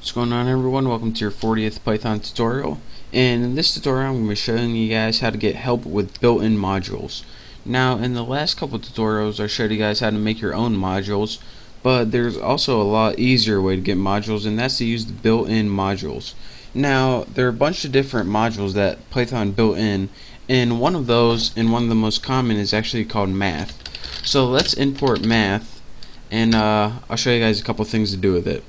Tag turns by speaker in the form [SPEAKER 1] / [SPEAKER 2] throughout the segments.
[SPEAKER 1] What's going on, everyone? Welcome to your 40th Python tutorial. And in this tutorial I'm going to be showing you guys how to get help with built-in modules. Now in the last couple tutorials I showed you guys how to make your own modules, but there's also a lot easier way to get modules, and that's to use the built-in modules. Now there are a bunch of different modules that Python built in, and one of those, and one of the most common, is actually called math. So let's import math, and I'll show you guys a couple things to do with it.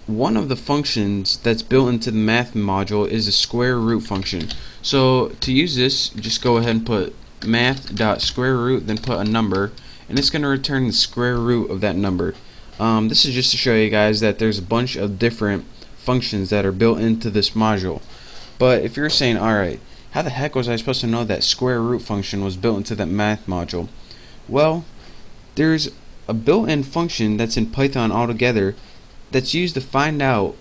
[SPEAKER 1] One of the functions that's built into the math module is a square root function. So to use this, just go ahead and put math.square root, then put a number, and it's going to return the square root of that number. This is just to show you guys that there's a bunch of different functions that are built into this module. But if you're saying, alright, how the heck was I supposed to know that square root function was built into that math module? Well, there's a built-in function that's in Python altogether that's used to find out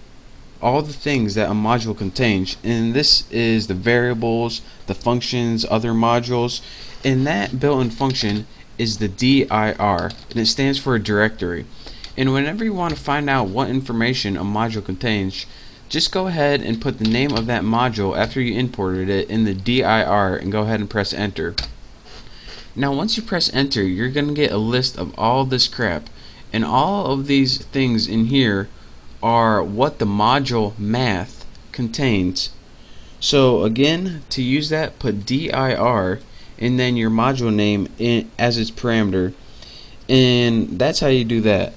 [SPEAKER 1] all the things that a module contains, and this is the variables, the functions, other modules, and that built-in function is the dir, and it stands for a directory. And whenever you want to find out what information a module contains, just go ahead and put the name of that module after you imported it in the dir and go ahead and press enter. Now once you press enter, you're going to get a list of all this crap. And all of these things in here are what the module math contains. So again, to use that, put dir and then your module name as its parameter, and that's how you do that.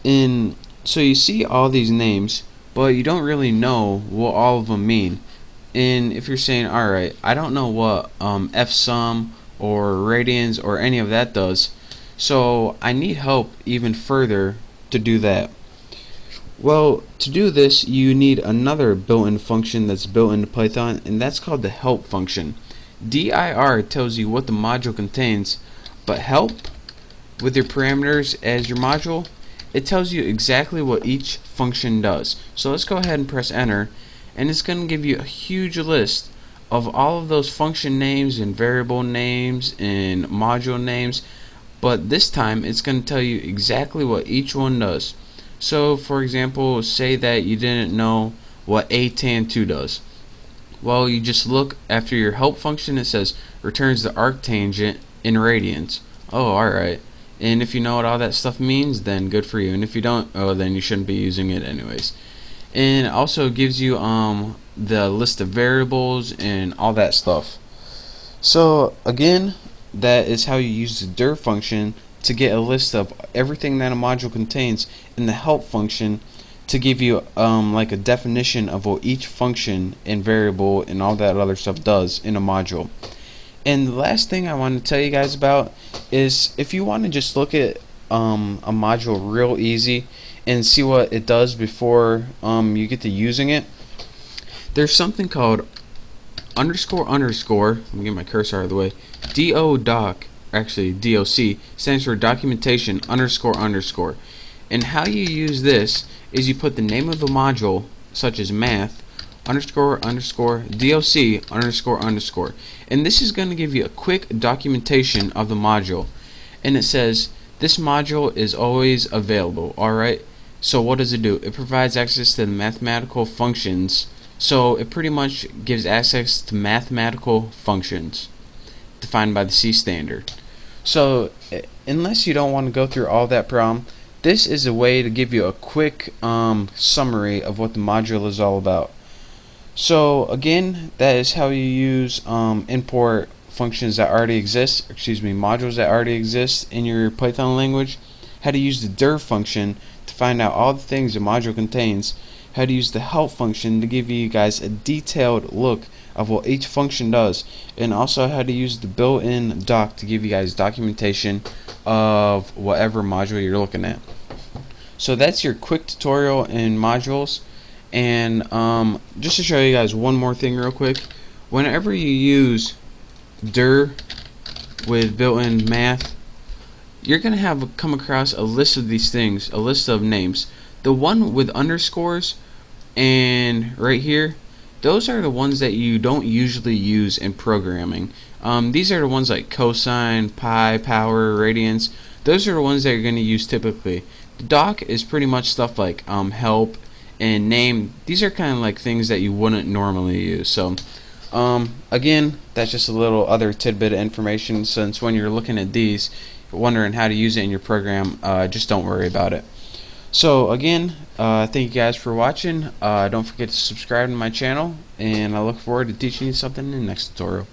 [SPEAKER 1] And so you see all these names, but you don't really know what all of them mean. And if you're saying, alright, I don't know what fsum or radians or any of that does, so I need help even further to do that. Well, to do this you need another built-in function that's built into Python, and that's called the help function. dir tells you what the module contains, but help, with your parameters as your module, it tells you exactly what each function does. So let's go ahead and press enter, and it's going to give you a huge list of all of those function names and variable names and module names. But this time it's going to tell you exactly what each one does. So for example, say that you didn't know what tan2 does. Well, you just look after your help function, it says returns the arctangent in radians. Oh, alright. And if you know what all that stuff means, then good for you. And if you don't, oh, then you shouldn't be using it anyways. And it also gives you the list of variables and all that stuff. So again, that is how you use the dir function to get a list of everything that a module contains, and the help function to give you like a definition of what each function and variable and all that other stuff does in a module. And the last thing I want to tell you guys about is, if you want to just look at a module real easy and see what it does before you get to using it, there's something called underscore, let me get my cursor out of the way, doc, actually doc, stands for documentation underscore. And how you use this is you put the name of the module, such as math underscore doc underscore, and this is going to give you a quick documentation of the module. And it says this module is always available. Alright, so what does it do? It provides access to the mathematical functions. So it pretty much gives access to mathematical functions defined by the C standard. So unless you don't want to go through all that problem, this is a way to give you a quick summary of what the module is all about. So again, that is how you use import functions that already exist, modules that already exist in your Python language, how to use the dir function to find out all the things a module contains, how to use the help function to give you guys a detailed look of what each function does, and also how to use the built-in doc to give you guys documentation of whatever module you're looking at. So that's your quick tutorial in modules. And just to show you guys one more thing real quick, whenever you use dir with built-in math, you're going to come across a list of these things, a list of names. The one with underscores and right here, those are the ones that you don't usually use in programming. These are the ones like cosine, pi, power, radians. Those are the ones that you're going to use typically. The doc is pretty much stuff like help and name. These are kind of like things that you wouldn't normally use. So again, that's just a little other tidbit of information, since when you're looking at these, wondering how to use it in your program, just don't worry about it. So again, thank you guys for watching. Don't forget to subscribe to my channel, and I look forward to teaching you something in the next tutorial.